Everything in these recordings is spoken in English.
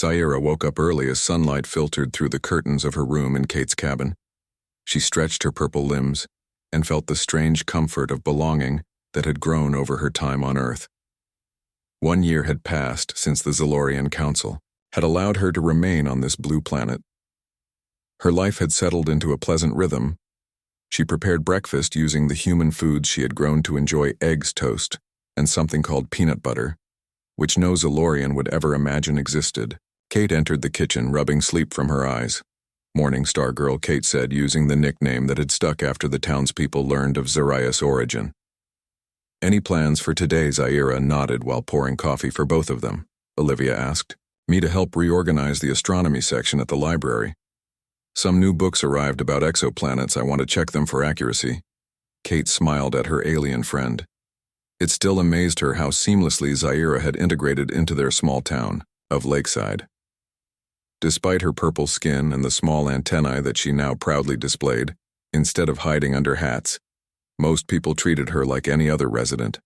Zaira woke up early as sunlight filtered through the curtains of her room in Kate's cabin. She stretched her purple limbs and felt the strange comfort of belonging that had grown over her time on Earth. 1 year had passed since the Zalorian Council had allowed her to remain on this blue planet. Her life had settled into a pleasant rhythm. She prepared breakfast using the human foods she had grown to enjoy: eggs, toast, and something called peanut butter, which no Zalorian would ever imagine existed. Kate entered the kitchen, rubbing sleep from her eyes. "Morning Star Girl," Kate said, using the nickname that had stuck after the townspeople learned of Zariah's origin. "Any plans for today?" Zaira nodded while pouring coffee for both of them. Olivia asked. "Me to help reorganize the astronomy section at the library. Some new books arrived about exoplanets. I want to check them for accuracy." Kate smiled at her alien friend. It still amazed her how seamlessly Zaira had integrated into their small town of Lakeside. Despite her purple skin and the small antennae that she now proudly displayed, instead of hiding under hats, most people treated her like any other resident.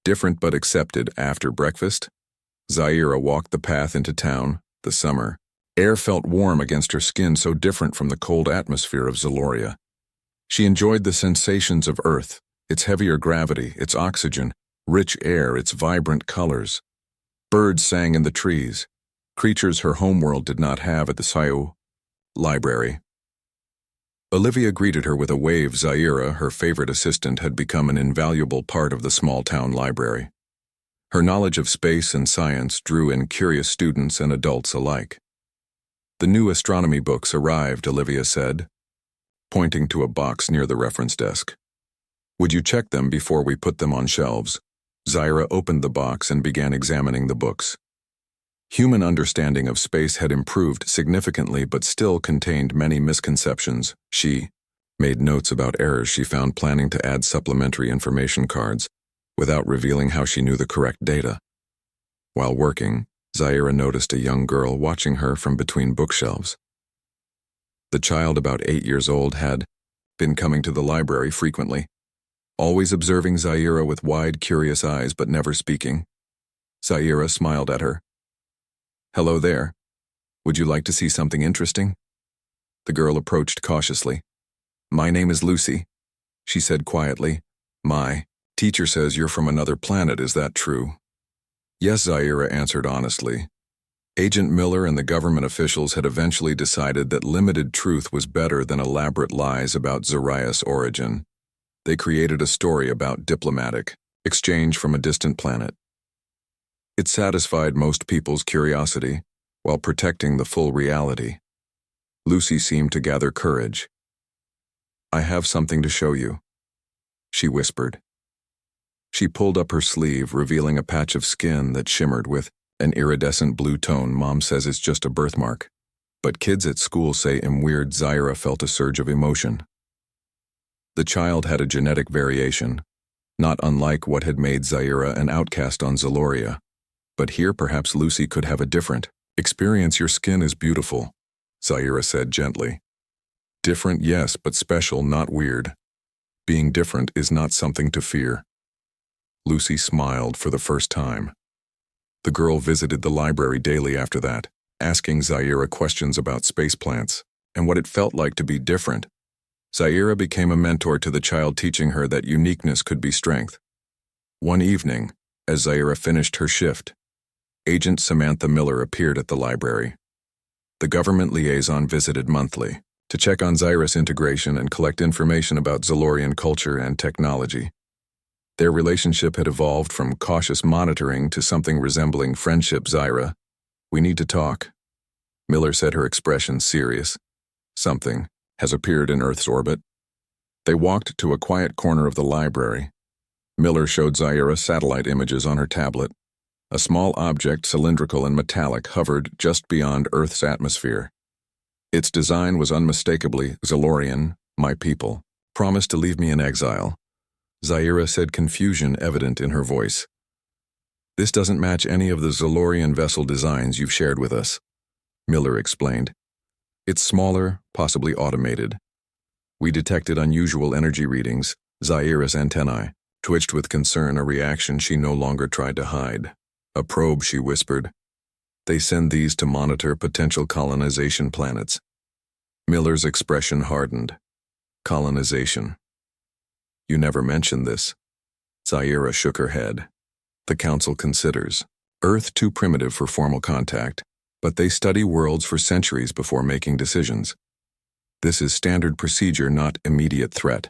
Different but accepted. After breakfast, Zaira walked the path into town. The summer air felt warm against her skin, so different from the cold atmosphere of Zaloria. She enjoyed the sensations of Earth, its heavier gravity, its oxygen, rich air, its vibrant colors. Birds sang in the trees, creatures her homeworld did not have at the HFY library. Olivia greeted her with a wave. Zaira, her favorite assistant, had become an invaluable part of the small-town library. Her knowledge of space and science drew in curious students and adults alike. "The new astronomy books arrived," Olivia said, pointing to a box near the reference desk. "Would you check them before we put them on shelves?" Zaira opened the box and began examining the books. Human understanding of space had improved significantly but still contained many misconceptions. She made notes about errors she found, planning to add supplementary information cards without revealing how she knew the correct data. While working, Zaira noticed a young girl watching her from between bookshelves. The child, about 8 years old, had been coming to the library frequently, always observing Zaira with wide, curious eyes but never speaking. Zaira smiled at her. "Hello there. Would you like to see something interesting?" The girl approached cautiously. "My name is Lucy," she said quietly. "My teacher says you're from another planet, is that true?" "Yes," Zaira answered honestly. Agent Miller and the government officials had eventually decided that limited truth was better than elaborate lies about Zariah's origin. They created a story about diplomatic exchange from a distant planet. It satisfied most people's curiosity while protecting the full reality. Lucy seemed to gather courage. "I have something to show you," she whispered. She pulled up her sleeve, revealing a patch of skin that shimmered with an iridescent blue tone. "Mom says it's just a birthmark, but kids at school say I'm weird." Zaira felt a surge of emotion. The child had a genetic variation, not unlike what had made Zaira an outcast on Zaloria. But here perhaps Lucy could have a different experience. "Your skin is beautiful," Zaira said gently. "Different, yes, but special, not weird. Being different is not something to fear." Lucy smiled for the first time. The girl visited the library daily after that, asking Zaira questions about space plants and what it felt like to be different. Zaira became a mentor to the child, teaching her that uniqueness could be strength. One evening, as Zaira finished her shift, Agent Samantha Miller appeared at the library. The government liaison visited monthly to check on Zaira's integration and collect information about Zalorian culture and technology. Their relationship had evolved from cautious monitoring to something resembling friendship. "Zaira, we need to talk," Miller said, her expression serious. "Something has appeared in Earth's orbit." They walked to a quiet corner of the library. Miller showed Zaira satellite images on her tablet. A small object, cylindrical and metallic, hovered just beyond Earth's atmosphere. Its design was unmistakably Zalorian. "My people promised to leave me in exile," Zaira said, confusion evident in her voice. "This doesn't match any of the Zalorian vessel designs you've shared with us," Miller explained. "It's smaller, possibly automated. We detected unusual energy readings." Zaira's antennae twitched with concern, a reaction she no longer tried to hide. "A probe," she whispered. They send these to monitor potential colonization planets. Miller's expression hardened. Colonization. You never mentioned this. Zaira shook her head. The Council considers Earth too primitive for formal contact, but they study worlds for centuries before making decisions. This is standard procedure, not immediate threat.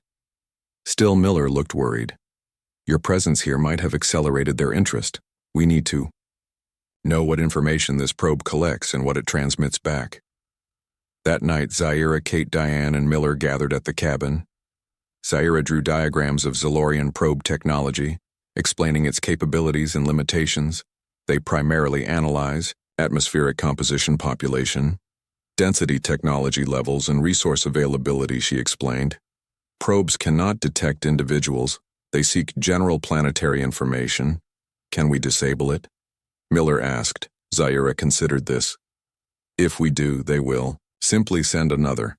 Still, Miller looked worried. Your presence here might have accelerated their interest. We need to know what information this probe collects and what it transmits back. That night, Zaira, Kate, Diane, and Miller gathered at the cabin. Zaira drew diagrams of Zalorian probe technology, explaining its capabilities and limitations. They primarily analyze atmospheric composition, population, density, technology levels, and resource availability, she explained. Probes cannot detect individuals. They seek general planetary information. Can we disable it? Miller asked. Zaira considered this. If we do, they will. Simply send another.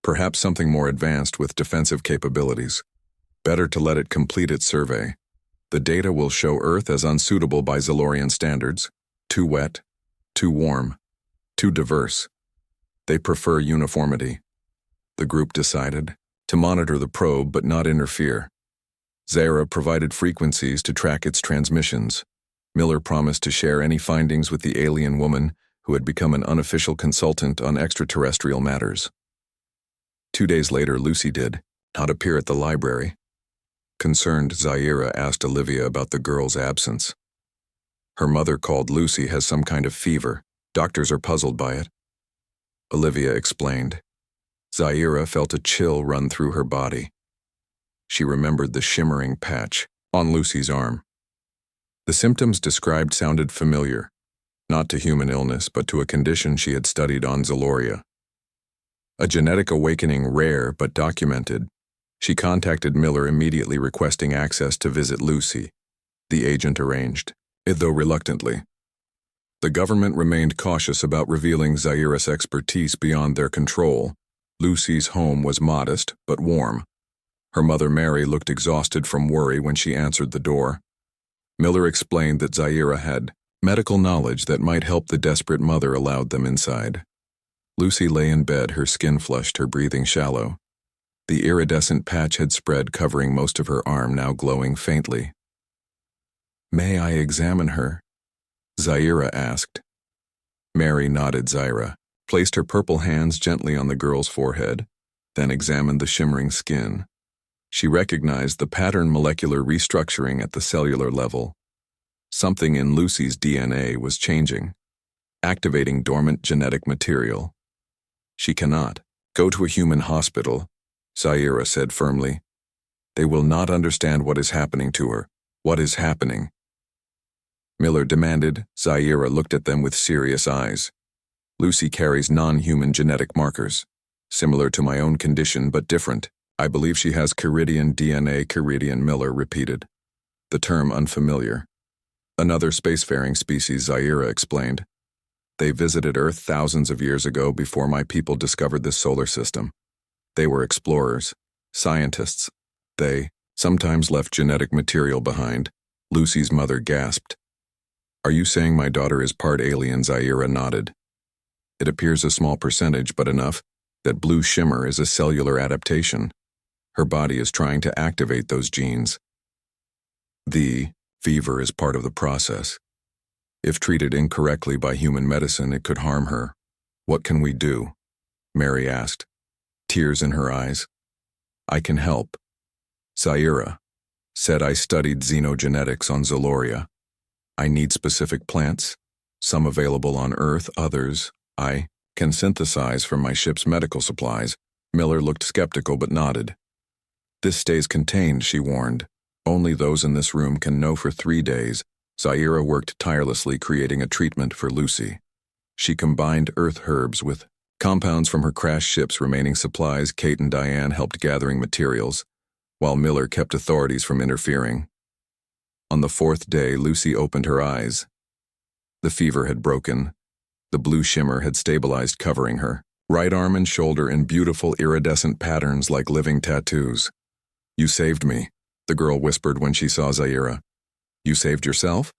Perhaps something more advanced with defensive capabilities. Better to let it complete its survey. The data will show Earth as unsuitable by Zalorian standards. Too wet, too warm, too diverse. They prefer uniformity. The group decided to monitor the probe but not interfere. Zaira provided frequencies to track its transmissions. Miller promised to share any findings with the alien woman who had become an unofficial consultant on extraterrestrial matters. 2 days later, Lucy did not appear at the library. Concerned, Zaira asked Olivia about the girl's absence. Her mother called Lucy has some kind of fever. Doctors are puzzled by it. Olivia explained. Zaira felt a chill run through her body. She remembered the shimmering patch on Lucy's arm. The symptoms described sounded familiar, not to human illness, but to a condition she had studied on Zaloria. A genetic awakening rare but documented. She contacted Miller, immediately requesting access to visit Lucy. The agent arranged, though reluctantly. The government remained cautious about revealing Zaira's expertise beyond their control. Lucy's home was modest but warm. Her mother Mary looked exhausted from worry when she answered the door. Miller explained that Zaira had medical knowledge that might help the desperate mother, allowed them inside. Lucy lay in bed, her skin flushed, her breathing shallow. The iridescent patch had spread, covering most of her arm, now glowing faintly. May I examine her? Zaira asked. Mary nodded. Zaira placed her purple hands gently on the girl's forehead, then examined the shimmering skin. She recognized the pattern molecular restructuring at the cellular level. Something in Lucy's DNA was changing, activating dormant genetic material. She cannot go to a human hospital, Zaira said firmly. They will not understand what is happening to her. What is happening? Miller demanded. Zaira looked at them with serious eyes. Lucy carries non-human genetic markers, similar to my own condition but different. I believe she has Caridian DNA. Caridian, Miller repeated, the term unfamiliar. Another spacefaring species, Zaira explained. They visited Earth thousands of years ago, before my people discovered this solar system. They were explorers, scientists. They sometimes left genetic material behind. Lucy's mother gasped. Are you saying my daughter is part alien? Zaira nodded. It appears a small percentage, but enough that blue shimmer is a cellular adaptation. Her body is trying to activate those genes. The fever is part of the process. If treated incorrectly by human medicine, it could harm her. What can we do? Mary asked, tears in her eyes. I can help. Zaira said, I studied xenogenetics on Zaloria. I need specific plants, some available on Earth, others I can synthesize from my ship's medical supplies. Miller looked skeptical but nodded. This stays contained, she warned. Only those in this room can know. For 3 days, Zaira worked tirelessly creating a treatment for Lucy. She combined Earth herbs with compounds from her crashed ship's remaining supplies. Kate and Diane helped gathering materials, while Miller kept authorities from interfering. On the 4th day, Lucy opened her eyes. The fever had broken. The blue shimmer had stabilized, covering her right arm and shoulder in beautiful iridescent patterns like living tattoos. You saved me, the girl whispered when she saw Zaira. You saved yourself?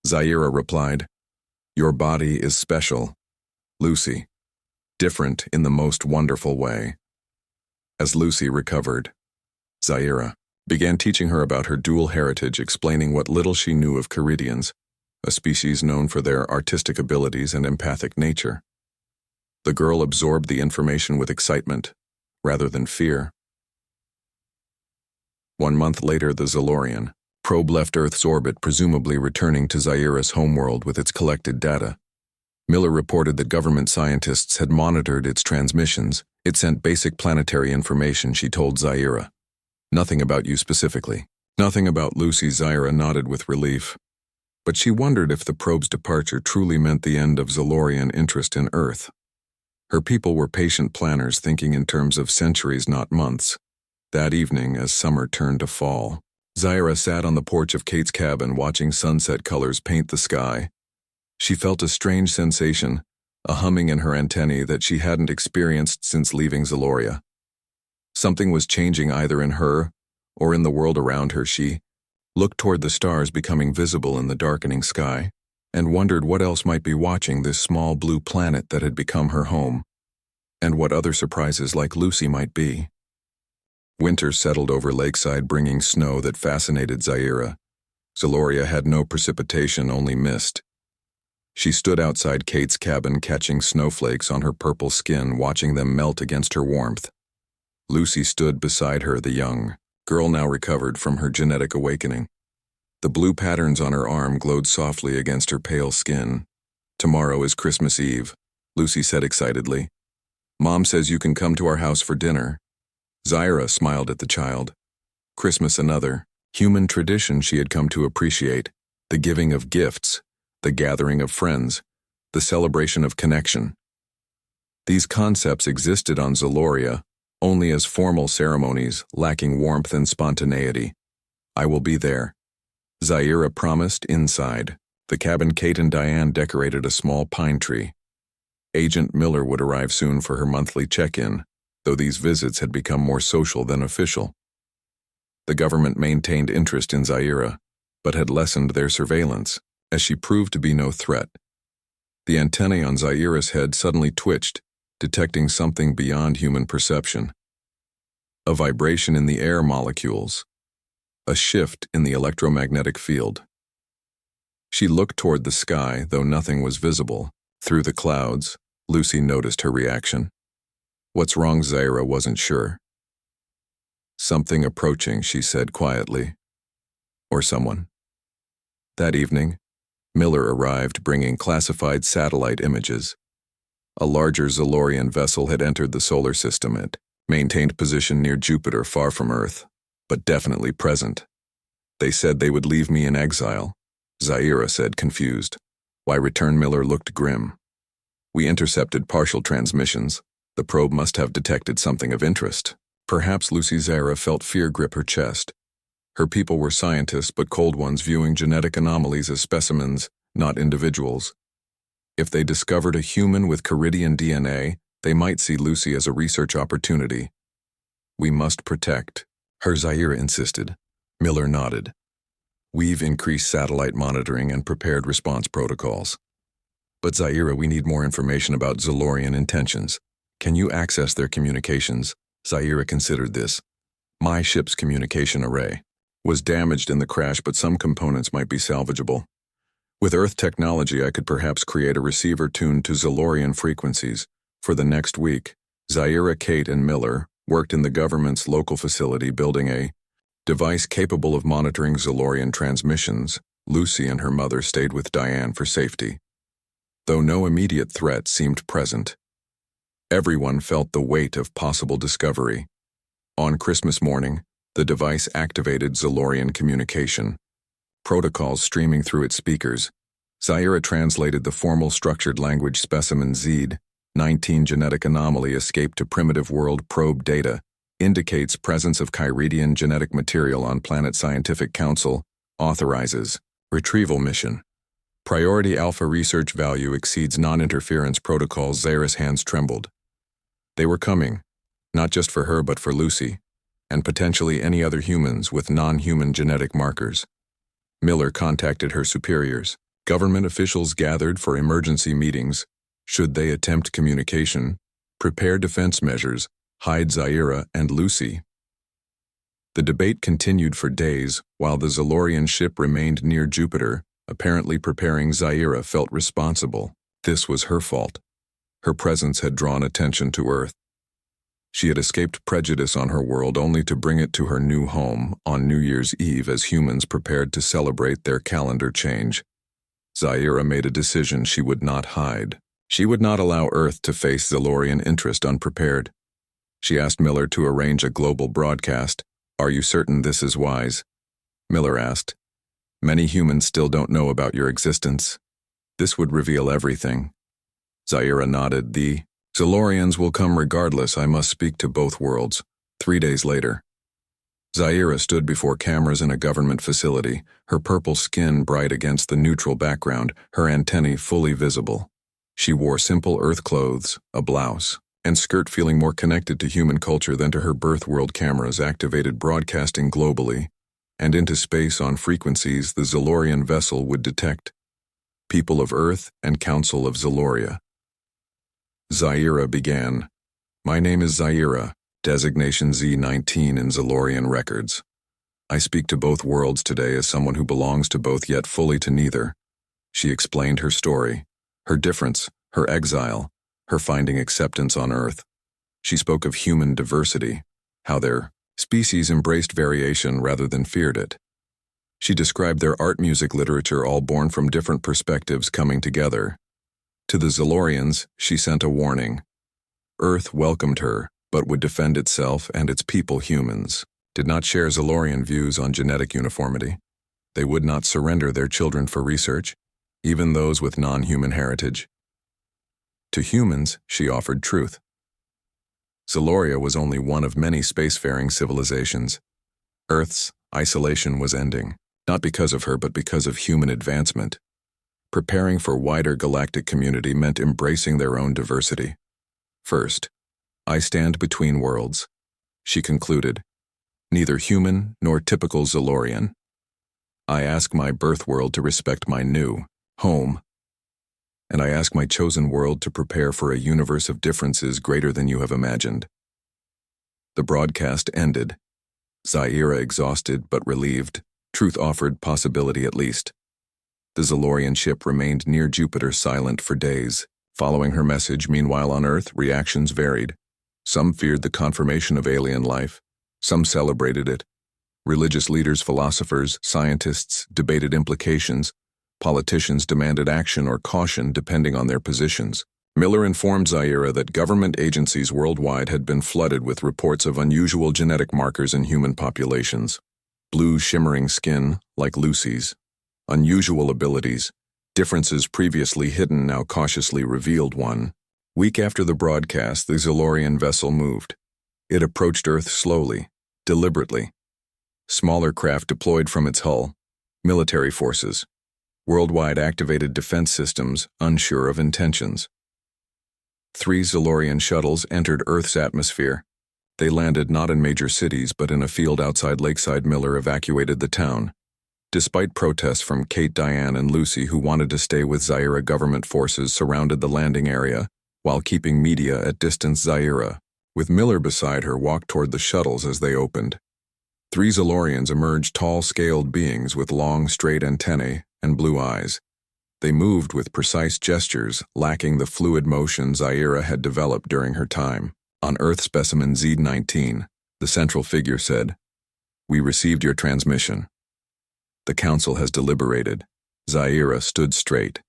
Zaira replied. Your body is special, Lucy. Different in the most wonderful way. As Lucy recovered, Zaira began teaching her about her dual heritage, explaining what little she knew of Caridians, a species known for their artistic abilities and empathic nature. The girl absorbed the information with excitement, rather than fear. 1 month later, the Zalorian probe left Earth's orbit, presumably returning to Zaira's homeworld with its collected data. Miller reported that government scientists had monitored its transmissions. It sent basic planetary information, she told Zaira. Nothing about you specifically. Nothing about Lucy. Zaira nodded with relief. But she wondered if the probe's departure truly meant the end of Zalorian interest in Earth. Her people were patient planners, thinking in terms of centuries, not months. That evening, as summer turned to fall, Zaira sat on the porch of Kate's cabin, watching sunset colors paint the sky. She felt a strange sensation, a humming in her antennae that she hadn't experienced since leaving Zaloria. Something was changing either in her or in the world around her. She looked toward the stars becoming visible in the darkening sky, and wondered what else might be watching this small blue planet that had become her home, and what other surprises like Lucy might be. Winter settled over Lakeside, bringing snow that fascinated Zaira. Zaloria had no precipitation, only mist. She stood outside Kate's cabin, catching snowflakes on her purple skin, watching them melt against her warmth. Lucy stood beside her, the young girl now recovered from her genetic awakening. The blue patterns on her arm glowed softly against her pale skin. Tomorrow is Christmas Eve, Lucy said excitedly. Mom says you can come to our house for dinner. Zaira smiled at the child. Christmas, another human tradition she had come to appreciate, the giving of gifts, the gathering of friends, the celebration of connection. These concepts existed on Zaloria only as formal ceremonies, lacking warmth and spontaneity. I will be there, Zaira promised. Inside the cabin, Kate and Diane decorated a small pine tree. Agent Miller would arrive soon for her monthly check-in, though these visits had become more social than official. The government maintained interest in Zaira, but had lessened their surveillance, as she proved to be no threat. The antennae on Zaira's head suddenly twitched, detecting something beyond human perception. A vibration in the air molecules, a shift in the electromagnetic field. She looked toward the sky, though nothing was visible. Through the clouds, Lucy noticed her reaction. What's wrong? Zaira wasn't sure. Something approaching, she said quietly. Or someone. That evening, Miller arrived bringing classified satellite images. A larger Zalorian vessel had entered the solar system and maintained position near Jupiter, far from Earth, but definitely present. They said they would leave me in exile, Zaira said, confused. Why return? Miller looked grim. We intercepted partial transmissions. The probe must have detected something of interest. Perhaps. Lucy. Zaira felt fear grip her chest. Her people were scientists, but cold ones, viewing genetic anomalies as specimens, not individuals. If they discovered a human with Caridian DNA, they might see Lucy as a research opportunity. We must protect her, Zaira insisted. Miller nodded. We've increased satellite monitoring and prepared response protocols. But Zaira, we need more information about Zalorian intentions. Can you access their communications? Zaira considered this. My ship's communication array was damaged in the crash, but some components might be salvageable. With Earth technology, I could perhaps create a receiver tuned to Zalorian frequencies. For the next week, Zaira, Kate, and Miller worked in the government's local facility building a device capable of monitoring Zalorian transmissions. Lucy and her mother stayed with Diane for safety. Though no immediate threat seemed present, everyone felt the weight of possible discovery. On Christmas morning, the device activated Zalorian communication. Protocols streaming through its speakers. Zaira translated the formal structured language specimen ZED. 19 genetic anomaly escaped to primitive world probe data. Indicates presence of Caridian genetic material on planet. Scientific Council authorizes retrieval mission. Priority alpha research value exceeds non-interference protocols. Zaira's hands trembled. They were coming, not just for her but for Lucy, and potentially any other humans with non-human genetic markers. Miller contacted her superiors. Government officials gathered for emergency meetings. Should they attempt communication, prepare defense measures, hide Zaira and Lucy? The debate continued for days while the Zalorian ship remained near Jupiter, apparently preparing. Zaira felt responsible. This was her fault. Her presence had drawn attention to Earth. She had escaped prejudice on her world only to bring it to her new home on New Year's Eve as humans prepared to celebrate their calendar change. Zaira made a decision she would not hide. She would not allow Earth to face Zalorian interest unprepared. She asked Miller to arrange a global broadcast. "Are you certain this is wise?" Miller asked. "Many humans still don't know about your existence. This would reveal everything." Zaira nodded. "The Zalorians will come regardless. I must speak to both worlds." 3 days later, Zaira stood before cameras in a government facility, her purple skin bright against the neutral background, her antennae fully visible. She wore simple Earth clothes, a blouse, and skirt, feeling more connected to human culture than to her birth world. Cameras activated broadcasting globally, and into space on frequencies the Zalorian vessel would detect. People of Earth and Council of Zaloria. Zaira began. "My name is Zaira, designation Z19 in Zalorian records. I speak to both worlds today as someone who belongs to both yet fully to neither." She explained her story, her difference, her exile, her finding acceptance on Earth. She spoke of human diversity, how their species embraced variation rather than feared it. She described their art, music, literature, all born from different perspectives coming together. To the Zalorians, she sent a warning. Earth welcomed her, but would defend itself and its people. Humans did not share Zalorian views on genetic uniformity. They would not surrender their children for research, even those with non-human heritage. To humans, she offered truth. Zaloria was only one of many spacefaring civilizations. Earth's isolation was ending, not because of her but because of human advancement. Preparing for wider galactic community meant embracing their own diversity. "First, I stand between worlds," she concluded, "neither human nor typical Zalorian. I ask my birth world to respect my new home, and I ask my chosen world to prepare for a universe of differences greater than you have imagined." The broadcast ended. Zaira exhausted but relieved. Truth offered possibility at least. The Zalorian ship remained near Jupiter silent for days. Following her message, meanwhile on Earth, reactions varied. Some feared the confirmation of alien life. Some celebrated it. Religious leaders, philosophers, scientists debated implications. Politicians demanded action or caution depending on their positions. Miller informed Zaira that government agencies worldwide had been flooded with reports of unusual genetic markers in human populations. Blue shimmering skin, like Lucy's. Unusual abilities. Differences previously hidden now cautiously revealed. 1 week after the broadcast, the Zalorian vessel moved. It approached Earth slowly, deliberately. Smaller craft deployed from its hull. Military forces. Worldwide activated defense systems, unsure of intentions. 3 Zalorian shuttles entered Earth's atmosphere. They landed not in major cities but in a field outside Lakeside. Miller evacuated the town. Despite protests from Kate, Diane, and Lucy, who wanted to stay with Zaira, government forces surrounded the landing area, while keeping media at distance. Zaira, with Miller beside her, walked toward the shuttles as they opened. 3 Zalorians emerged, tall, scaled beings with long, straight antennae and blue eyes. They moved with precise gestures, lacking the fluid motion Zaira had developed during her time on Earth. Specimen Z19, the central figure said, "We received your transmission. The council has deliberated." Zaira stood straight,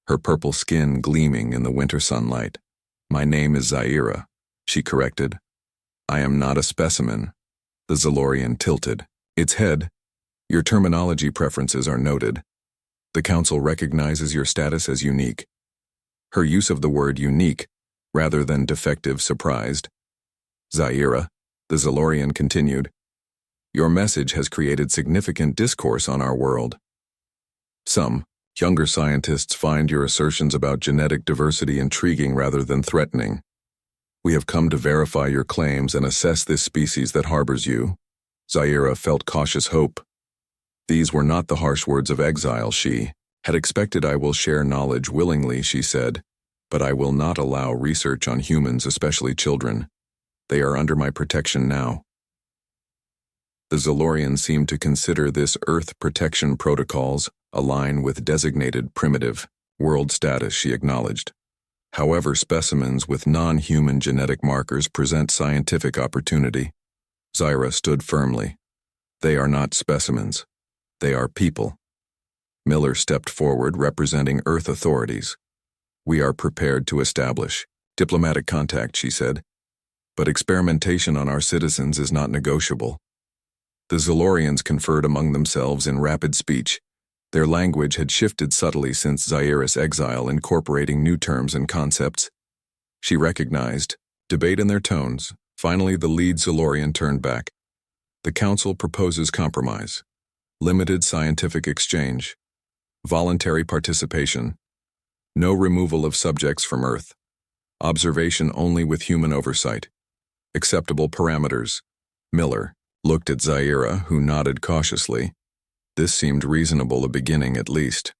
her purple skin gleaming in the winter sunlight. "My name is Zaira," she corrected. "I am not a specimen." The Zalorian tilted its head. "Your terminology preferences are noted. The council recognizes your status as unique." Her use of the word unique, rather than defective, surprised Zaira. The Zalorian continued, "Your message has created significant discourse on our world. Some younger scientists find your assertions about genetic diversity intriguing rather than threatening. We have come to verify your claims and assess this species that harbors you." Zaira felt cautious hope. These were not the harsh words of exile. She Had expected I will share knowledge willingly, she said, but I will not allow research on humans, especially children. They are under my protection now. The Zalorian seemed to consider this Earth protection protocols align with designated primitive world status, she acknowledged. However, specimens with non-human genetic markers present scientific opportunity. Zyra stood firmly. They are not specimens. They are people. Miller stepped forward, representing Earth authorities. We are prepared to establish diplomatic contact, she said, but experimentation on our citizens is not negotiable. The Zalorians conferred among themselves in rapid speech. Their language had shifted subtly since Zyra's exile, incorporating new terms and concepts. She recognized debate in their tones. Finally, the lead Zalorian turned back. The Council proposes compromise, limited scientific exchange, voluntary participation, no removal of subjects from Earth, observation only with human oversight, acceptable parameters. Miller looked at Zyra, who nodded cautiously. This seemed reasonable, a beginning at least.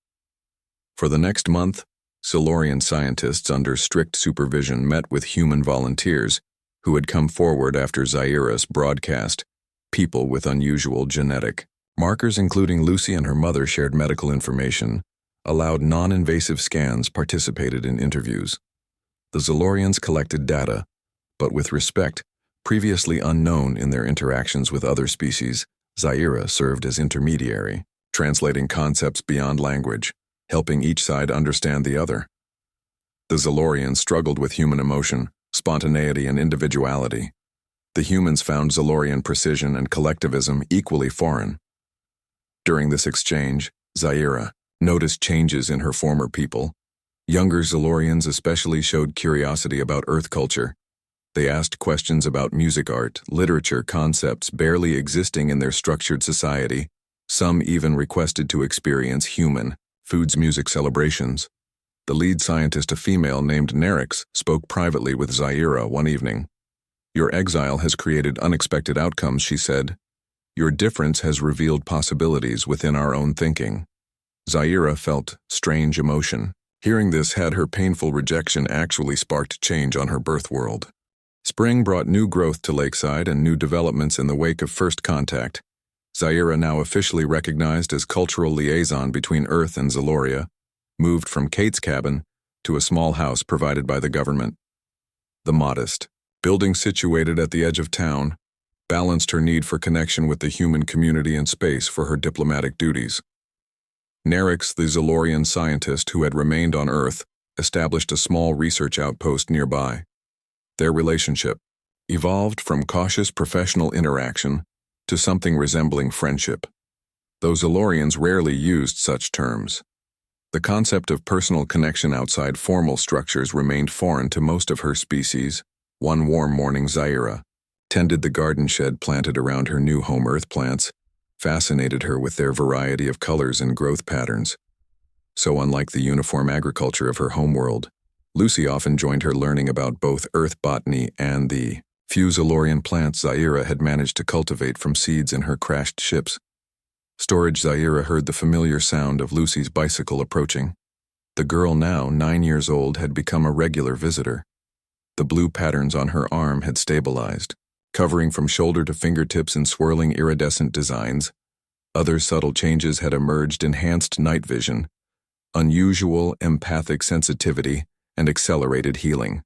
For the next month, Zalorian scientists under strict supervision met with human volunteers who had come forward after Zyra's broadcast. People with unusual genetic markers, including Lucy and her mother, shared medical information, allowed non-invasive scans, participated in interviews. The Zalorians collected data, but with respect, previously unknown in their interactions with other species. Zyra served as intermediary, translating concepts beyond language, helping each side understand the other. The Zalorians struggled with human emotion, spontaneity, and individuality. The humans found Zalorian precision and collectivism equally foreign. During this exchange, Zyra noticed changes in her former people. Younger Zalorians especially showed curiosity about Earth culture. They asked questions about music, art, literature, concepts barely existing in their structured society. Some even requested to experience human foods, music celebrations. The lead scientist, a female named Narration, spoke privately with Zyra one evening. Your exile has created unexpected outcomes, she said. Your difference has revealed possibilities within our own thinking. Zyra felt strange emotion. Hearing this had her painful rejection actually sparked change on her birth world. Spring brought new growth to Lakeside and new developments in the wake of first contact. Zyra, now officially recognized as cultural liaison between Earth and Zaloria, moved from Kate's cabin to a small house provided by the government. The modest building situated at the edge of town balanced her need for connection with the human community and space for her diplomatic duties. Narration, the Zalorian scientist who had remained on Earth, established a small research outpost nearby. Their relationship evolved from cautious professional interaction to something resembling friendship. Though Zalorians rarely used such terms, the concept of personal connection outside formal structures remained foreign to most of her species. One warm morning, Zyra tended the garden shed planted around her new home. Earth plants fascinated her with their variety of colors and growth patterns. So unlike the uniform agriculture of her homeworld, Lucy often joined her, learning about both Earth botany and the few Zalorian plants Zyra had managed to cultivate from seeds in her crashed ships. Storage. Zyra heard the familiar sound of Lucy's bicycle approaching. The girl, now 9 years old, had become a regular visitor. The blue patterns on her arm had stabilized, covering from shoulder to fingertips in swirling iridescent designs. Other subtle changes had emerged: enhanced night vision, unusual empathic sensitivity, and accelerated healing.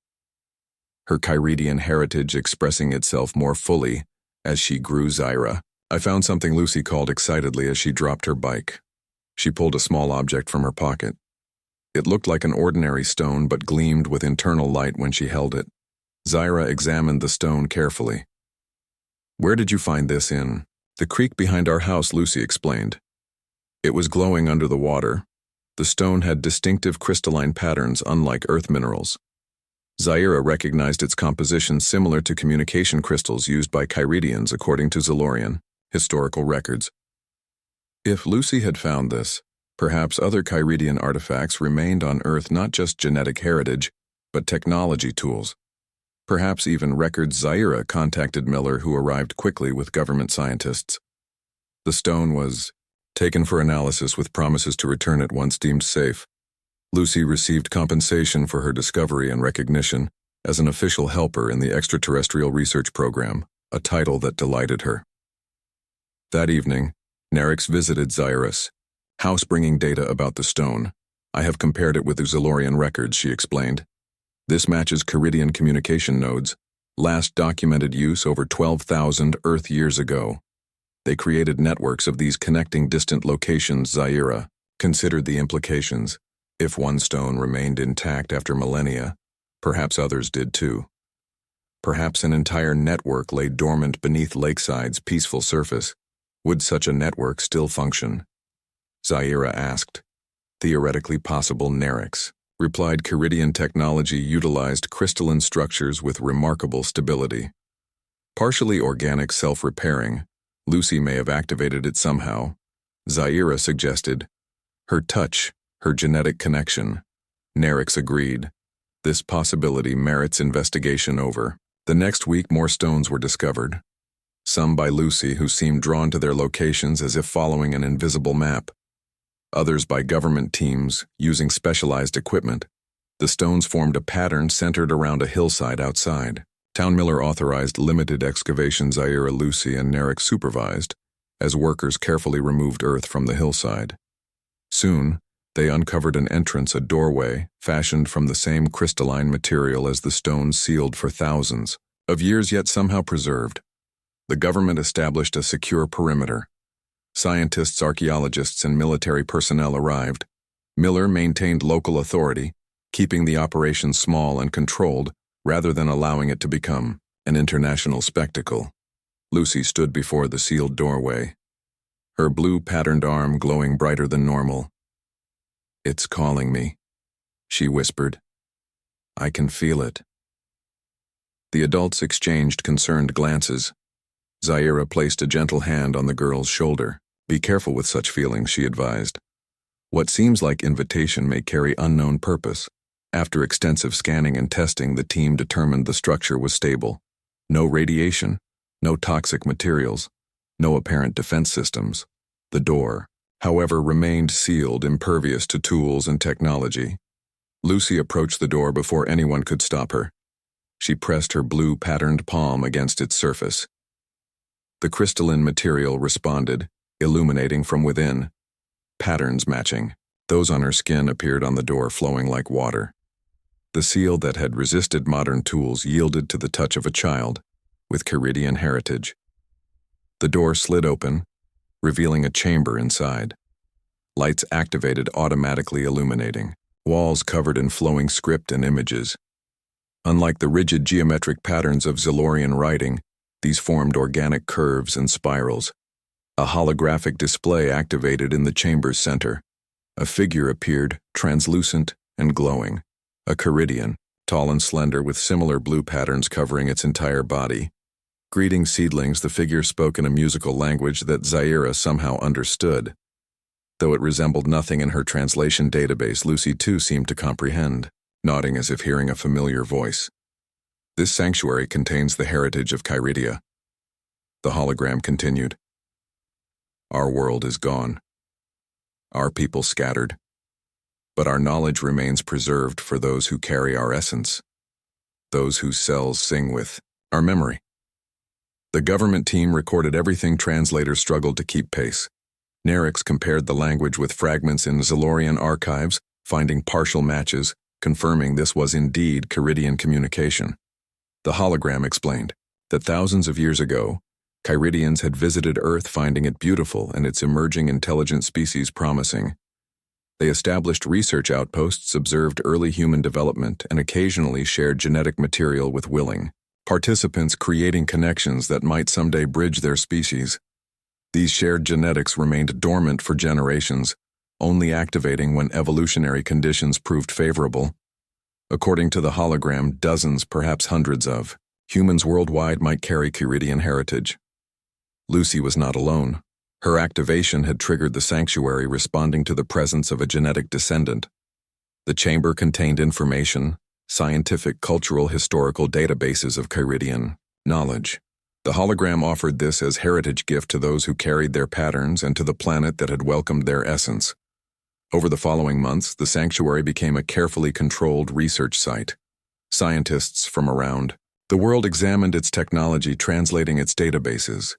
Her Kyridian heritage expressing itself more fully as she grew. Zyra, I found something, Lucy called excitedly as she dropped her bike. She pulled a small object from her pocket. It looked like an ordinary stone but gleamed with internal light when she held it. Zyra examined the stone carefully. Where did you find this? In the creek behind our house, Lucy explained. It was glowing under the water. The stone had distinctive crystalline patterns unlike Earth minerals. Zyra recognized its composition similar to communication crystals used by Kyridians, according to Zalorian historical records. If Lucy had found this, perhaps other Kyridian artifacts remained on Earth, not just genetic heritage, but technology tools. Perhaps even records. Zyra contacted Miller, who arrived quickly with government scientists. The stone was taken for analysis with promises to return it once deemed safe. Lucy received compensation for her discovery and recognition as an official helper in the extraterrestrial research program, a title that delighted her. That evening, Narix visited Zyrus, house-bringing data about the stone. I have compared it with the Zilorian records, she explained. This matches Caridian communication nodes, last documented use over 12,000 Earth years ago. They created networks of these connecting distant locations. Zyra considered the implications. If one stone remained intact after millennia, perhaps others did too. Perhaps an entire network lay dormant beneath Lakeside's peaceful surface. Would such a network still function? Zyra asked. Theoretically possible, Narix replied. Caridian technology utilized crystalline structures with remarkable stability. Partially organic, self-repairing, Lucy may have activated it somehow. Zyra suggested. Her touch, her genetic connection. Narix agreed. This possibility merits investigation. Over the next week, more stones were discovered. Some by Lucy, who seemed drawn to their locations as if following an invisible map. Others by government teams, using specialized equipment. The stones formed a pattern centered around a hillside outside. Town Miller authorized limited excavations. Zyra, Lucy, and Narix supervised, as workers carefully removed earth from the hillside. Soon, they uncovered an entrance, a doorway, fashioned from the same crystalline material as the stones sealed for thousands of years, yet somehow preserved. The government established a secure perimeter. Scientists, archaeologists, and military personnel arrived. Miller maintained local authority, keeping the operation small and controlled rather than allowing it to become an international spectacle. Lucy stood before the sealed doorway, her blue patterned arm glowing brighter than normal. It's calling me, she whispered. I can feel it. The adults exchanged concerned glances. Zyra placed a gentle hand on the girl's shoulder. Be careful with such feelings, she advised. What seems like invitation may carry unknown purpose. After extensive scanning and testing, the team determined the structure was stable. No radiation, no toxic materials, no apparent defense systems. The door, however, remained sealed, impervious to tools and technology. Lucy approached the door before anyone could stop her. She pressed her blue patterned palm against its surface. The crystalline material responded, illuminating from within. Patterns matching. Those on her skin appeared on the door, flowing like water. The seal that had resisted modern tools yielded to the touch of a child, with Caridian heritage. The door slid open, revealing a chamber inside. Lights activated, automatically illuminating. Walls covered in flowing script and images. Unlike the rigid geometric patterns of Zilorian writing, these formed organic curves and spirals. A holographic display activated in the chamber's center. A figure appeared, translucent and glowing. A Caridian, tall and slender with similar blue patterns covering its entire body. Greeting seedlings, the figure spoke in a musical language that Zyra somehow understood. Though it resembled nothing in her translation database, Lucy too seemed to comprehend, nodding as if hearing a familiar voice. This sanctuary contains the heritage of Kyridia. The hologram continued. Our world is gone. Our people scattered. But our knowledge remains preserved for those who carry our essence, those whose cells sing with our memory. The government team recorded everything. Translators struggled to keep pace. Narix compared the language with fragments in Zilorian archives, finding partial matches, confirming this was indeed Caridian communication. The hologram explained that thousands of years ago, Kyridians had visited Earth, finding it beautiful and its emerging intelligent species promising. They established research outposts, observed early human development, and occasionally shared genetic material with willing participants, creating connections that might someday bridge their species. These shared genetics remained dormant for generations, only activating when evolutionary conditions proved favorable. According to the hologram, dozens, perhaps hundreds of humans worldwide might carry Kyridian heritage. Lucy was not alone. Her activation had triggered the sanctuary, responding to the presence of a genetic descendant. The chamber contained information, scientific, cultural, historical databases of Kyridian knowledge. The hologram offered this as heritage gift to those who carried their patterns and to the planet that had welcomed their essence. Over the following months, the sanctuary became a carefully controlled research site. Scientists from around the world examined its technology, translating its databases.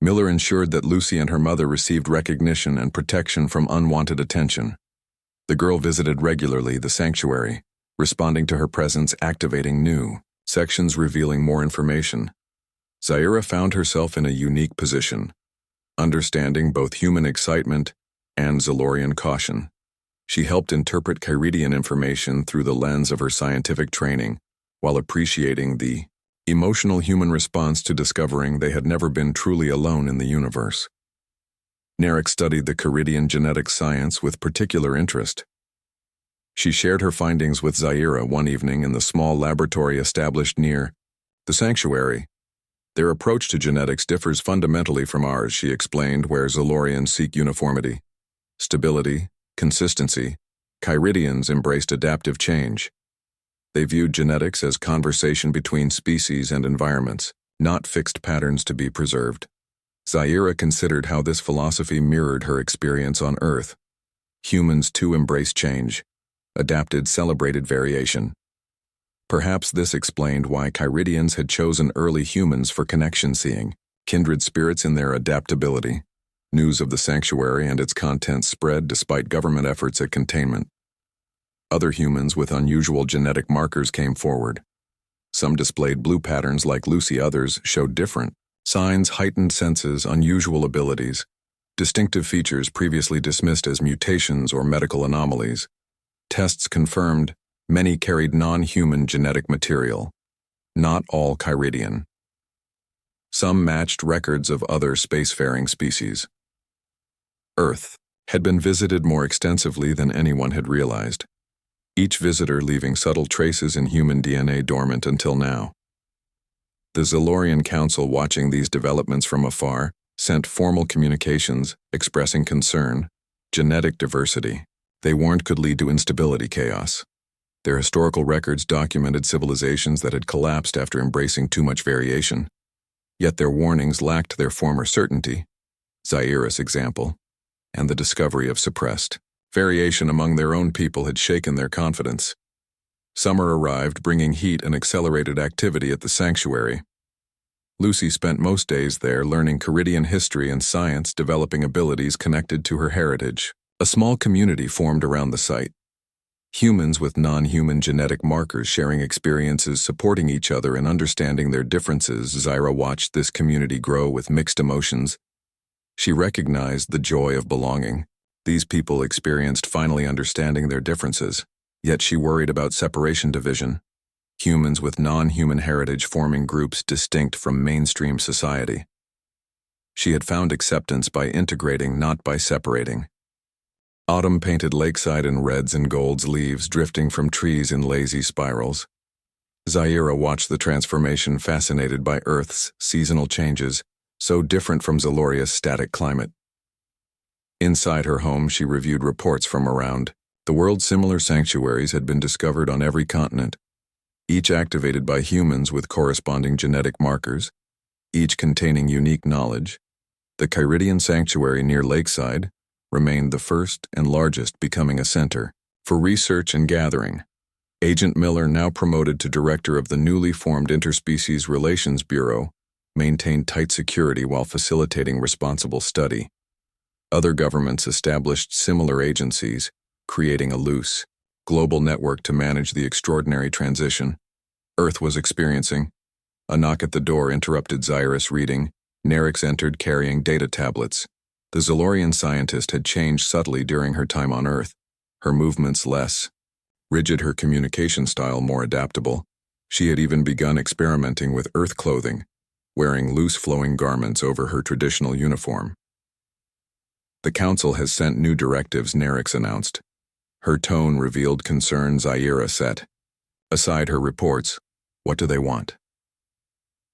Miller ensured that Lucy and her mother received recognition and protection from unwanted attention. The girl visited regularly the sanctuary, responding to her presence, activating new sections revealing more information. Zaira found herself in a unique position, understanding both human excitement and Zalorian caution. She helped interpret Kyridian information through the lens of her scientific training, while appreciating the emotional human response to discovering they had never been truly alone in the universe. Narek studied the Kyridian genetic science with particular interest. She shared her findings with Zaira one evening in the small laboratory established near the sanctuary. Their approach to genetics differs fundamentally from ours, she explained, where Zalorians seek uniformity, stability, consistency. Kyridians embraced adaptive change. They viewed genetics as conversation between species and environments, not fixed patterns to be preserved. Zaira considered how this philosophy mirrored her experience on Earth. Humans too embraced change, adapted, celebrated variation. Perhaps this explained why Kyridians had chosen early humans for connection, seeing kindred spirits in their adaptability. News of the sanctuary and its contents spread despite government efforts at containment. Other humans with unusual genetic markers came forward. Some displayed blue patterns like Lucy, others showed different signs, heightened senses, unusual abilities, distinctive features previously dismissed as mutations or medical anomalies. Tests confirmed many carried non-human genetic material, not all Kyridian. Some matched records of other spacefaring species. Earth had been visited more extensively than anyone had realized, each visitor leaving subtle traces in human DNA dormant until now. The Zalorian Council, watching these developments from afar, sent formal communications expressing concern. Genetic diversity, they warned, could lead to instability, chaos. Their historical records documented civilizations that had collapsed after embracing too much variation. Yet their warnings lacked their former certainty. Zaira's example, and the discovery of suppressed variation among their own people had shaken their confidence. Summer arrived, bringing heat and accelerated activity at the sanctuary. Lucy spent most days there learning Kyridian history and science, developing abilities connected to her heritage. A small community formed around the site. Humans with non-human genetic markers sharing experiences, supporting each other and understanding their differences. Zaira watched this community grow with mixed emotions. She recognized the joy of belonging. These people experienced finally understanding their differences, yet she worried about separation, division. Humans with non-human heritage forming groups distinct from mainstream society. She had found acceptance by integrating, not by separating. Autumn painted lakeside in reds and golds, leaves drifting from trees in lazy spirals. Zaira watched the transformation, fascinated by Earth's seasonal changes, so different from Zaloria's static climate. Inside her home, she reviewed reports from around the world. Similar sanctuaries had been discovered on every continent, each activated by humans with corresponding genetic markers, each containing unique knowledge. The Kyridian sanctuary near Lakeside remained the first and largest, becoming a center for research and gathering. Agent Miller, now promoted to director of the newly formed Interspecies Relations Bureau, maintained tight security while facilitating responsible study. Other governments established similar agencies, creating a loose, global network to manage the extraordinary transition Earth was experiencing. A knock at the door interrupted Zaira's reading. Narix entered carrying data tablets. The Zalorian scientist had changed subtly during her time on Earth, her movements less rigid, her communication style more adaptable. She had even begun experimenting with Earth clothing, wearing loose flowing garments over her traditional uniform. The Council has sent new directives, Narix announced. Her tone revealed concern. Zaira set aside her reports. What do they want?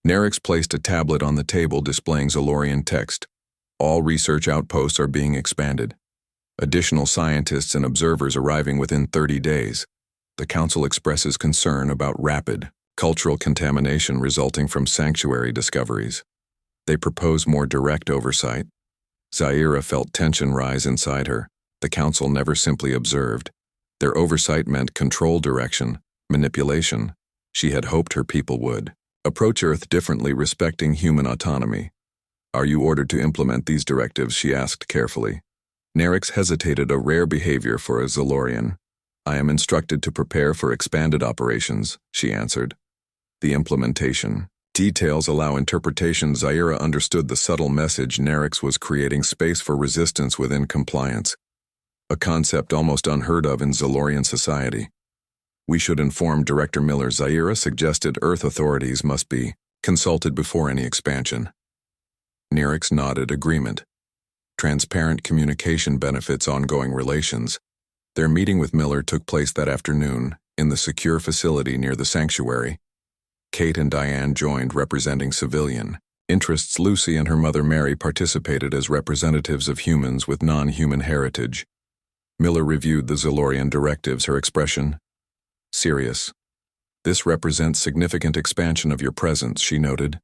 Narix placed a tablet on the table displaying Zalorian text. All research outposts are being expanded. Additional scientists and observers arriving within 30 days. The Council expresses concern about rapid cultural contamination resulting from sanctuary discoveries. They propose more direct oversight. Zaira felt tension rise inside her. The council never simply observed. Their oversight meant control direction, manipulation. She had hoped her people would approach Earth differently, respecting human autonomy. "Are you ordered to implement these directives?" she asked carefully. Nerix hesitated, a rare behavior for a Zalorian. "I am instructed to prepare for expanded operations," she answered. The implementation details allow interpretation. Zaira understood the subtle message. Nerix was creating space for resistance within compliance, a concept almost unheard of in Zalorian society. "We should inform Director Miller," Zaira suggested. "Earth authorities must be consulted before any expansion." Nerix nodded agreement. Transparent communication benefits ongoing relations. Their meeting with Miller took place that afternoon, in the secure facility near the sanctuary. Kate and Diane joined, representing civilian interests. Lucy and her mother Mary participated as representatives of humans with non-human heritage. Miller reviewed the Zalorian directives, her expression serious. "This represents significant expansion of your presence," she noted.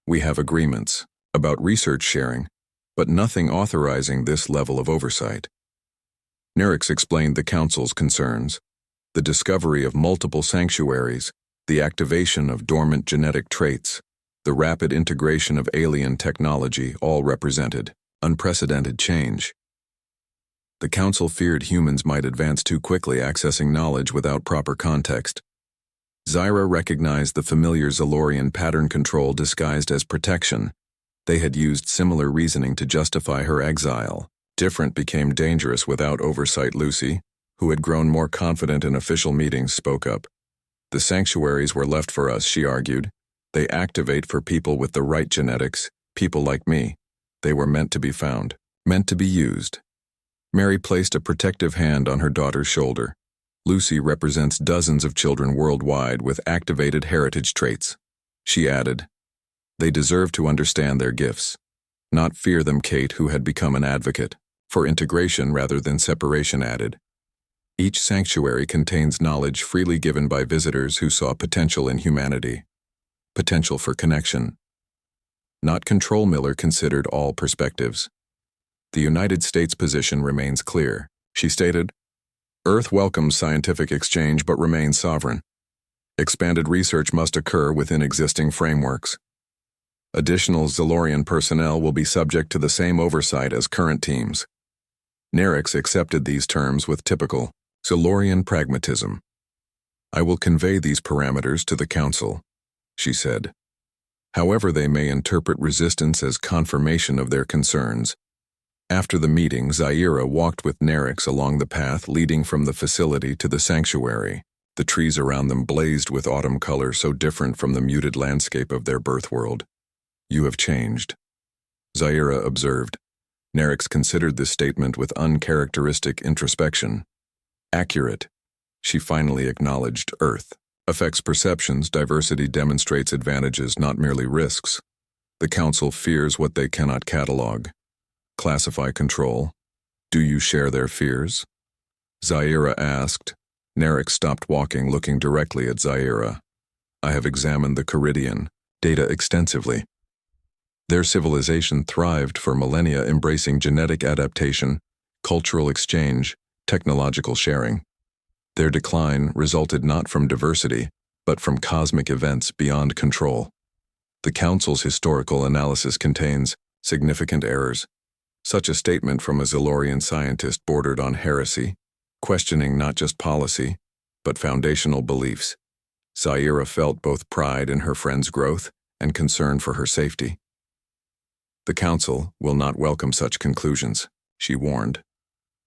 "We have agreements about research sharing, but nothing authorizing this level of oversight." Nerix explained the Council's concerns: the discovery of multiple sanctuaries, the activation of dormant genetic traits, the rapid integration of alien technology, all represented unprecedented change. The Council feared humans might advance too quickly, accessing knowledge without proper context. Zaira recognized the familiar Zalorian pattern: control disguised as protection. They had used similar reasoning to justify her exile. Different became dangerous without oversight. Lucy, who had grown more confident in official meetings, spoke up. "The sanctuaries were left for us," she argued. "They activate for people with the right genetics, people like me. They were meant to be found, meant to be used." Mary placed a protective hand on her daughter's shoulder. "Lucy represents dozens of children worldwide with activated heritage traits," she added. "They deserve to understand their gifts, not fear them." Kate, who had become an advocate for integration rather than separation, added. "Each sanctuary contains knowledge freely given by visitors who saw potential in humanity, potential for connection, not control." Miller considered all perspectives. "The United States' position remains clear," she stated. "Earth welcomes scientific exchange but remains sovereign. Expanded research must occur within existing frameworks. Additional Zalorian personnel will be subject to the same oversight as current teams." Nerix accepted these terms with typical Zalorian pragmatism. "I will convey these parameters to the Council," she said. "However, they may interpret resistance as confirmation of their concerns." After the meeting, Zaira walked with Nerix along the path leading from the facility to the sanctuary. The trees around them blazed with autumn color, so different from the muted landscape of their birth world. "You have changed," Zaira observed. Nerix considered this statement with uncharacteristic introspection. "Accurate," she finally acknowledged. "Earth affects perceptions. Diversity demonstrates advantages, not merely risks. The Council fears what they cannot catalog, classify, control. Do you share their fears?" Zaira asked. Nerix stopped walking, looking directly at Zaira. "I have examined the Caridian data extensively. Their civilization thrived for millennia, embracing genetic adaptation, cultural exchange, technological sharing. Their decline resulted not from diversity, but from cosmic events beyond control. The Council's historical analysis contains significant errors. Such a statement from a Zalorian scientist bordered on heresy, questioning not just policy, but foundational beliefs. Zaira felt both pride in her friend's growth and concern for her safety. "The Council will not welcome such conclusions," she warned.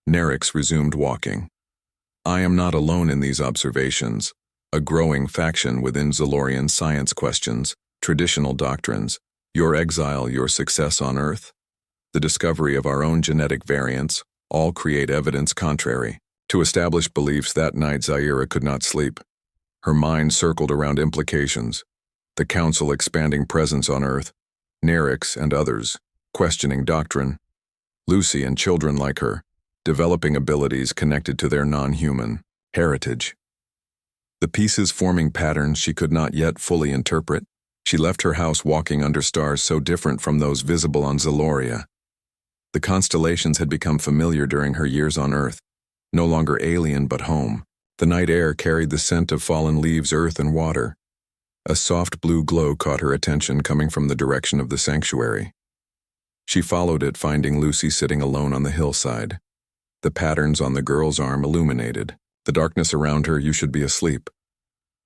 Nerix resumed walking. "I am not alone in these observations. A growing faction within Zalorian science questions traditional doctrines, your exile, your success on Earth, the discovery of our own genetic variants, all create evidence contrary to established beliefs." That night, Zaira could not sleep. Her mind circled around implications: the Council expanding presence on Earth, Nerix and others questioning doctrine, Lucy and children like her developing abilities connected to their non-human heritage. the pieces forming patterns she could not yet fully interpret. She left her house walking under stars so different from those visible on Zaloria. The constellations had become familiar during her years on Earth, no longer alien but home. The night air carried the scent of fallen leaves, earth, and water. A soft blue glow caught her attention coming from the direction of the sanctuary. She followed it, finding Lucy sitting alone on the hillside. The patterns on the girl's arm illuminated. The darkness around her. "You should be asleep,"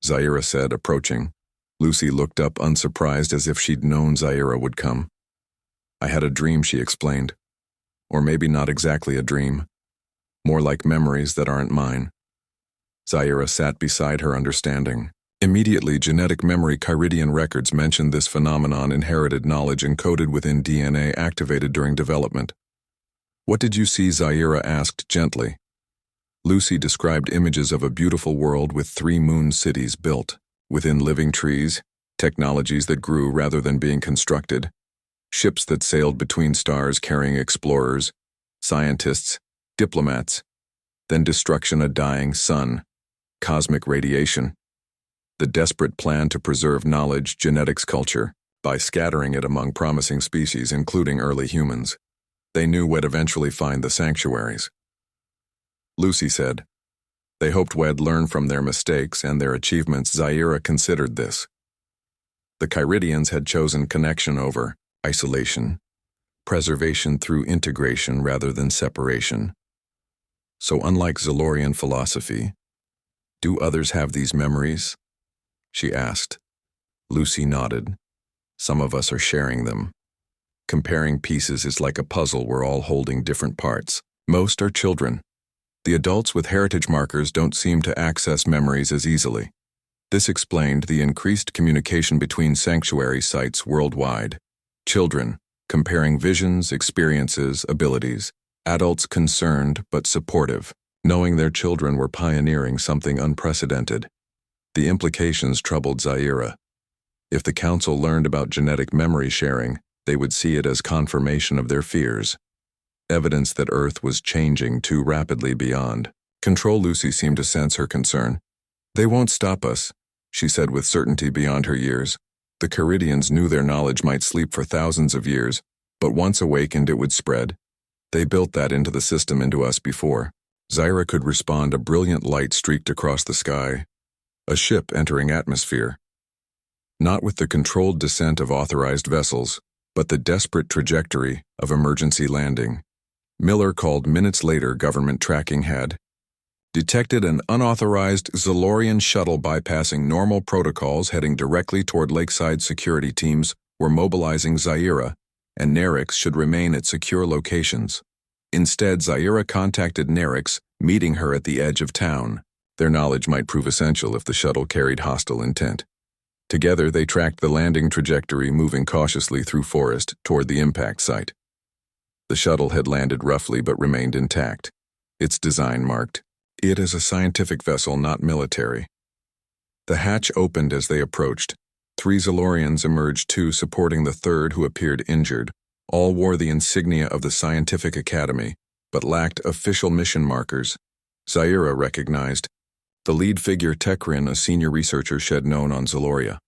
Zaira said, approaching. Lucy looked up, unsurprised, as if she'd known Zaira would come. "I had a dream," she explained. "Or maybe not exactly a dream. More like memories that aren't mine." Zaira sat beside her, understanding. Immediately, genetic memory Kyridian records mentioned this phenomenon, inherited knowledge encoded within DNA activated during development. "What did you see?" Zaira asked gently. Lucy described images of a beautiful world with 3 moon cities built, within living trees, technologies that grew rather than being constructed, ships that sailed between stars carrying explorers, scientists, diplomats, then destruction, a dying sun, cosmic radiation. The desperate plan to preserve knowledge, genetics, culture, by scattering it among promising species, including early humans. They knew we'd eventually find the sanctuaries. Lucy said, "They hoped we'd learn from their mistakes and their achievements." Zaira considered this. The Kyridians had chosen connection over isolation, preservation through integration rather than separation. So unlike Zalorian philosophy, do others have these memories? She asked. Lucy nodded. Some of us are sharing them. Comparing pieces is like a puzzle. We're all holding different parts. Most are children. The adults with heritage markers don't seem to access memories as easily. This explained the increased communication between sanctuary sites worldwide. Children, comparing visions, experiences, abilities. Adults concerned but supportive, knowing their children were pioneering something unprecedented. The implications troubled Zaira. If the council learned about genetic memory sharing, they would see it as confirmation of their fears. Evidence that Earth was changing too rapidly beyond control. Lucy seemed to sense her concern. "They won't stop us," she said with certainty beyond her years. The Kyridians knew their knowledge might sleep for thousands of years, but once awakened it would spread. They built that into the system, into us before. Zaira could respond. A brilliant light streaked across the sky. A ship entering atmosphere. Not with the controlled descent of authorized vessels, but the desperate trajectory of emergency landing. Miller called minutes later. Government tracking had detected an unauthorized Zalorian shuttle bypassing normal protocols heading directly toward Lakeside. Security teams were mobilizing. Zaira and Nerix should remain at secure locations. Instead, Zaira contacted Nerix, meeting her at the edge of town. Their knowledge might prove essential if the shuttle carried hostile intent. Together, they tracked the landing trajectory, moving cautiously through forest toward the impact site. The shuttle had landed roughly but remained intact. Its design marked it as a scientific vessel, not military. The hatch opened as they approached. 3 Zalorians emerged, 2 supporting the third, who appeared injured. All wore the insignia of the Scientific Academy, but lacked official mission markers. Zaira recognized the lead figure, Tekrin, a senior researcher she'd known on Zaloria.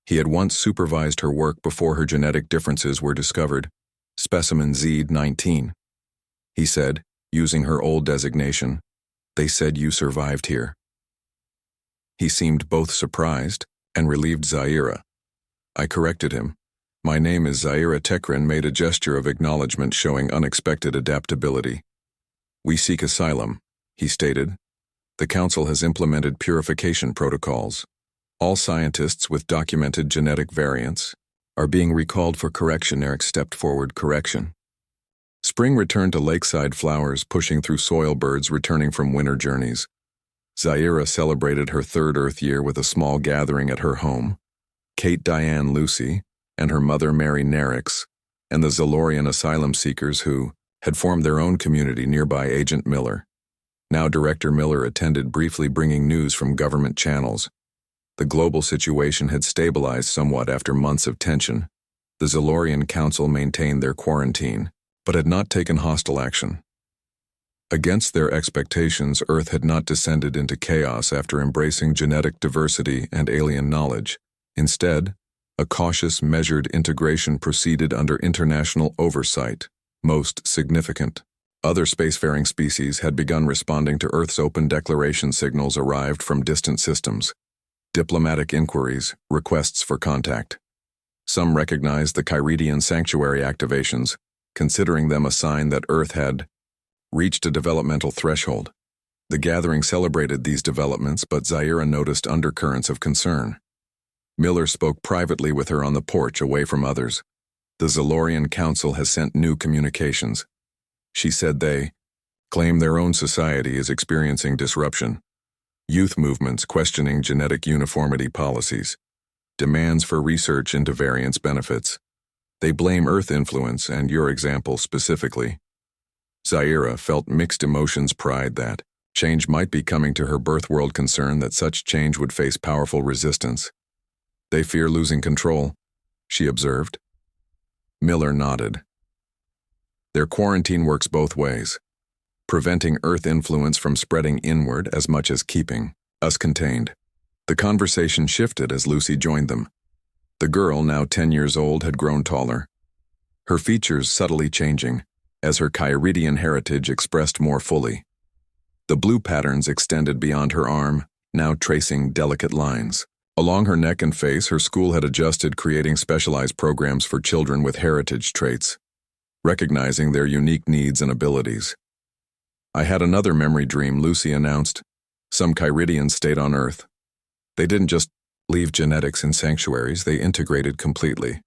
He had once supervised her work before her genetic differences were discovered. Specimen Z-19. He said, using her old designation, "They said you survived here." He seemed both surprised and relieved. Zaira. I corrected him. "My name is Zaira." Tekrin made a gesture of acknowledgement, showing unexpected adaptability. "We seek asylum," he stated. "The Council has implemented purification protocols. All scientists with documented genetic variants are being recalled for correction." Eric stepped forward. "Correction." Spring returned to Lakeside, flowers pushing through soil, birds returning from winter journeys. Zaira celebrated her 3rd Earth year with a small gathering at her home. Kate, Diane, Lucy, and her mother Mary, Nerix, and the Zalorian asylum seekers who had formed their own community nearby. Agent Miller. Now Director Miller attended briefly, bringing news from government channels. The global situation had stabilized somewhat after months of tension. The Zalorian Council maintained their quarantine, but had not taken hostile action. Against their expectations, Earth had not descended into chaos after embracing genetic diversity and alien knowledge. Instead, a cautious, measured integration proceeded under international oversight, most significant. Other spacefaring species had begun responding to Earth's open declaration signals arrived from distant systems. Diplomatic inquiries, requests for contact. Some recognized the Kyridian sanctuary activations, considering them a sign that Earth had reached a developmental threshold. The gathering celebrated these developments, but Zaira noticed undercurrents of concern. Miller spoke privately with her on the porch away from others. The Zalorian Council has sent new communications. She said they claim their own society is experiencing disruption. Youth movements questioning genetic uniformity policies. Demands for research into variance benefits. They blame Earth influence and your example specifically. Zaira felt mixed emotions, pride that change might be coming to her birth world, concern that such change would face powerful resistance. They fear losing control, she observed. Miller nodded. Their quarantine works both ways, preventing Earth influence from spreading inward as much as keeping us contained. The conversation shifted as Lucy joined them. The girl, now 10 years old, had grown taller, her features subtly changing as her Kyridian heritage expressed more fully. The blue patterns extended beyond her arm, now tracing delicate lines. Along her neck and face, her school had adjusted, creating specialized programs for children with heritage traits, recognizing their unique needs and abilities. I had another memory dream, Lucy announced. Some Kyridians stayed on Earth. They didn't just leave genetics in sanctuaries, they integrated completely.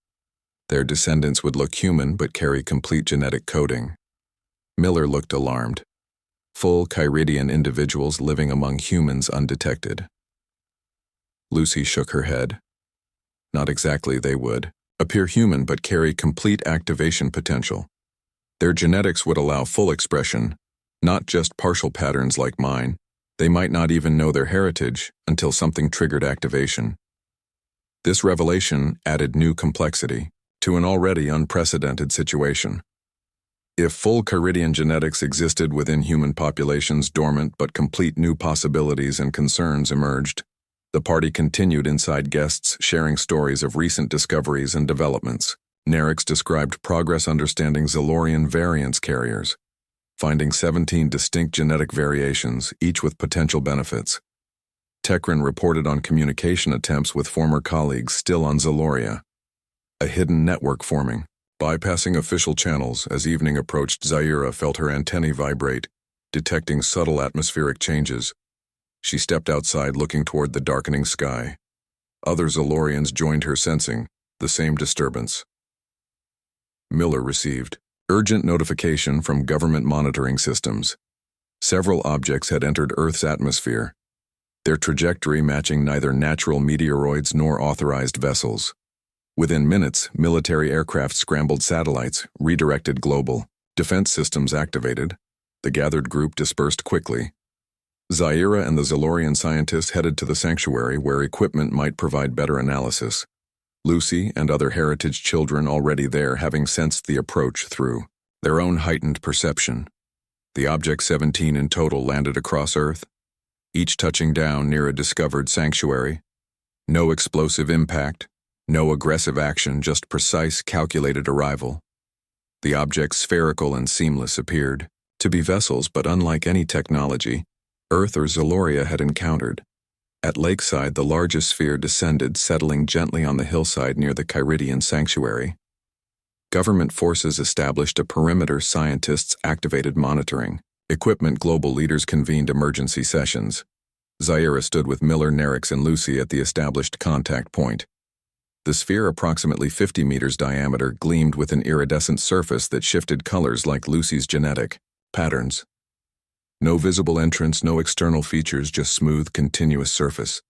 Their descendants would look human but carry complete genetic coding. Miller looked alarmed. Full Kyridian individuals living among humans undetected. Lucy shook her head. Not exactly, they would appear human but carry complete activation potential. Their genetics would allow full expression, not just partial patterns like mine. They might not even know their heritage until something triggered activation. This revelation added new complexity to an already unprecedented situation. If full Kyridian genetics existed within human populations, dormant but complete new possibilities and concerns emerged. The party continued inside, guests sharing stories of recent discoveries and developments. Nerix described progress understanding Zalorian variance carriers, finding 17 distinct genetic variations, each with potential benefits. Tekran reported on communication attempts with former colleagues still on Zaloria. A hidden network forming, bypassing official channels. As evening approached, Zaira felt her antennae vibrate, detecting subtle atmospheric changes. She stepped outside, looking toward the darkening sky. Other Zalorians joined her, sensing the same disturbance. Miller received urgent notification from government monitoring systems. Several objects had entered Earth's atmosphere, their trajectory matching neither natural meteoroids nor authorized vessels. Within minutes, military aircraft scrambled satellites, redirected global defense systems activated. The gathered group dispersed quickly. Zaira and the Zalorian scientists headed to the sanctuary where equipment might provide better analysis. Lucy and other heritage children already there, having sensed the approach through their own heightened perception. The object 17 in total landed across Earth, each touching down near a discovered sanctuary. No explosive impact, no aggressive action, just precise, calculated arrival. The objects, spherical and seamless, appeared to be vessels, but unlike any technology Earth or Zaloria had encountered. At Lakeside, the largest sphere descended, settling gently on the hillside near the Kyridian sanctuary. Government forces established a perimeter, scientists activated monitoring. Equipment global leaders convened emergency sessions. Zaira stood with Miller, Nerix, and Lucy at the established contact point. The sphere, approximately 50 meters diameter, gleamed with an iridescent surface that shifted colors like Lucy's genetic patterns. No visible entrance, no external features, just smooth, continuous surface.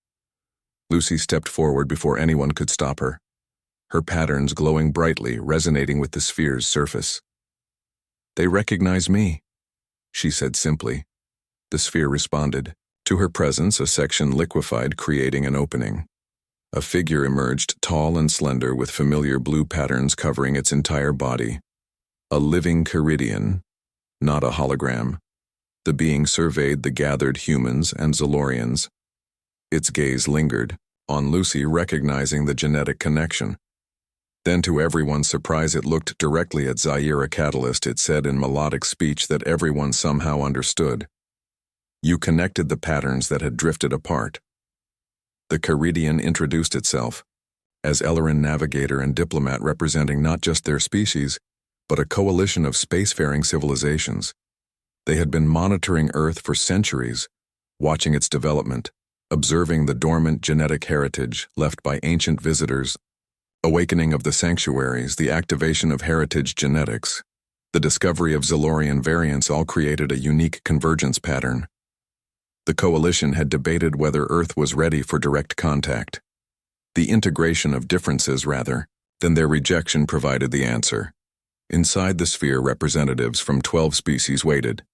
Lucy stepped forward before anyone could stop her, her patterns glowing brightly, resonating with the sphere's surface. "They recognize me," she said simply. The sphere responded. To her presence, a section liquefied, creating an opening. A figure emerged, tall and slender, with familiar blue patterns covering its entire body. A living Kyridian, not a hologram. The being surveyed the gathered humans and Zalorians. Its gaze lingered on Lucy, recognizing the genetic connection. Then, to everyone's surprise, it looked directly at Zaira Catalyst. It said in melodic speech that everyone somehow understood. You connected the patterns that had drifted apart. The Caridian introduced itself as Ellerin navigator and diplomat, representing not just their species, but a coalition of spacefaring civilizations. They had been monitoring Earth for centuries, watching its development, observing the dormant genetic heritage left by ancient visitors, awakening of the sanctuaries, the activation of heritage genetics, the discovery of Zalorian variants all created a unique convergence pattern. The coalition had debated whether Earth was ready for direct contact. The integration of differences, rather than their rejection, provided the answer. Inside the sphere, representatives from 12 species waited,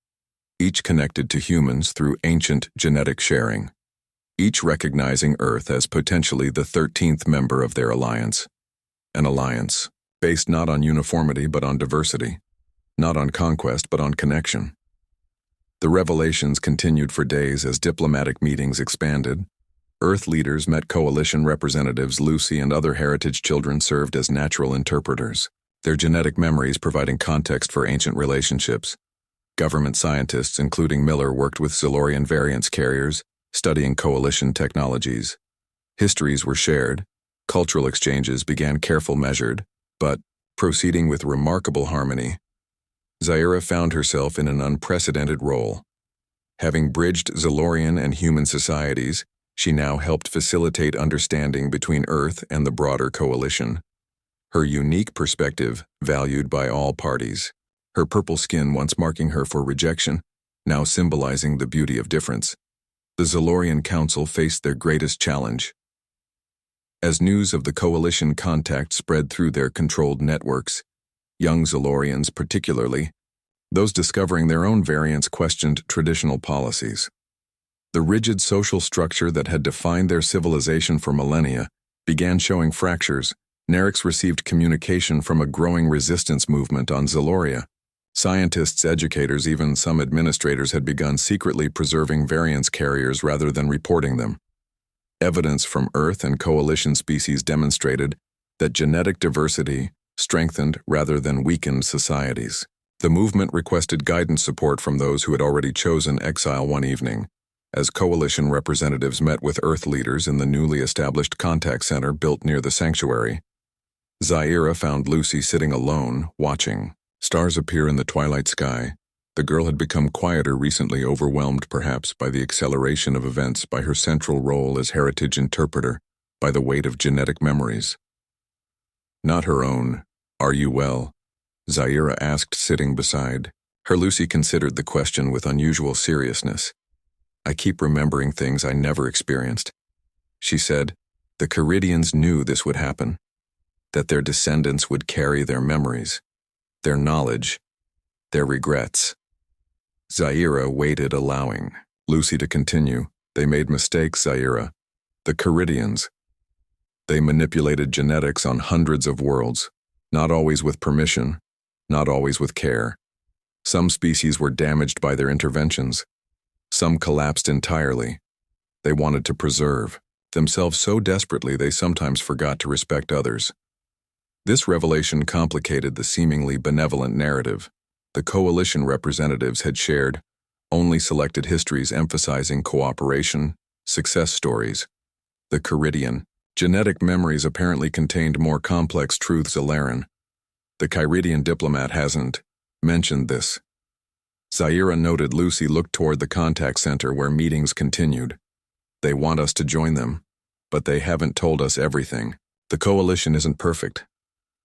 each connected to humans through ancient genetic sharing, each recognizing Earth as potentially the 13th member of their alliance. An alliance based not on uniformity but on diversity, not on conquest but on connection. The revelations continued for days as diplomatic meetings expanded. Earth leaders met coalition representatives. Lucy and other heritage children served as natural interpreters, their genetic memories providing context for ancient relationships. Government scientists, including Miller, worked with Zalorian variance carriers, studying coalition technologies. Histories were shared. Cultural exchanges began, careful, measured, but proceeding with remarkable harmony. Zaira found herself in an unprecedented role. Having bridged Zalorian and human societies, she now helped facilitate understanding between Earth and the broader coalition. Her unique perspective valued by all parties. Her purple skin, once marking her for rejection, now symbolizing the beauty of difference. The Zalorian Council faced their greatest challenge. As news of the coalition contact spread through their controlled networks, young Zalorians, particularly those discovering their own variants, questioned traditional policies. The rigid social structure that had defined their civilization for millennia began showing fractures. Nerix received communication from a growing resistance movement on Zaloria. Scientists, educators, even some administrators had begun secretly preserving variance carriers rather than reporting them. Evidence from Earth and coalition species demonstrated that genetic diversity strengthened rather than weakened societies. The movement requested guidance support from those who had already chosen exile one evening, as coalition representatives met with Earth leaders in the newly established contact center built near the sanctuary. Zaira found Lucy sitting alone, watching stars appear in the twilight sky. The girl had become quieter recently, overwhelmed perhaps by the acceleration of events, by her central role as heritage interpreter, by the weight of genetic memories. Not her own. Are you well? Zaira asked, sitting beside her. Lucy considered the question with unusual seriousness. I keep remembering things I never experienced, she said. The Caridians knew this would happen, that their descendants would carry their memories, their knowledge, their regrets. Zaira waited, allowing Lucy to continue. They made mistakes, Zaira. The Caridians. They manipulated genetics on hundreds of worlds, not always with permission, not always with care. Some species were damaged by their interventions. Some collapsed entirely. They wanted to preserve themselves so desperately they sometimes forgot to respect others. This revelation complicated the seemingly benevolent narrative. The coalition representatives had shared only selected histories emphasizing cooperation, success stories. The Caridian genetic memories apparently contained more complex truths. Ellerin, the Caridian diplomat, hasn't mentioned this. Zaira noted. Lucy looked toward the contact center where meetings continued. They want us to join them, but they haven't told us everything. The coalition isn't perfect.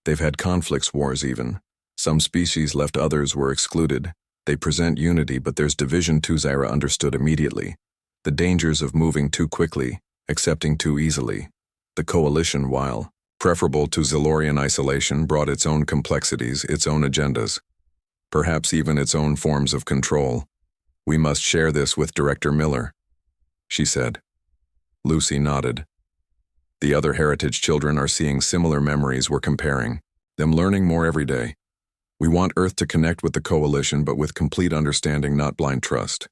They've had conflicts, wars even. Some species left, others were excluded. They present unity, but there's division too. Zaira understood immediately. The dangers of moving too quickly, accepting too easily. The coalition, while preferable to Zalorian isolation, brought its own complexities, its own agendas, perhaps even its own forms of control. We must share this with Director Miller, she said. Lucy nodded. The other heritage children are seeing similar memories. We're comparing them, learning more every day. We want Earth to connect with the coalition, but with complete understanding, not blind trust.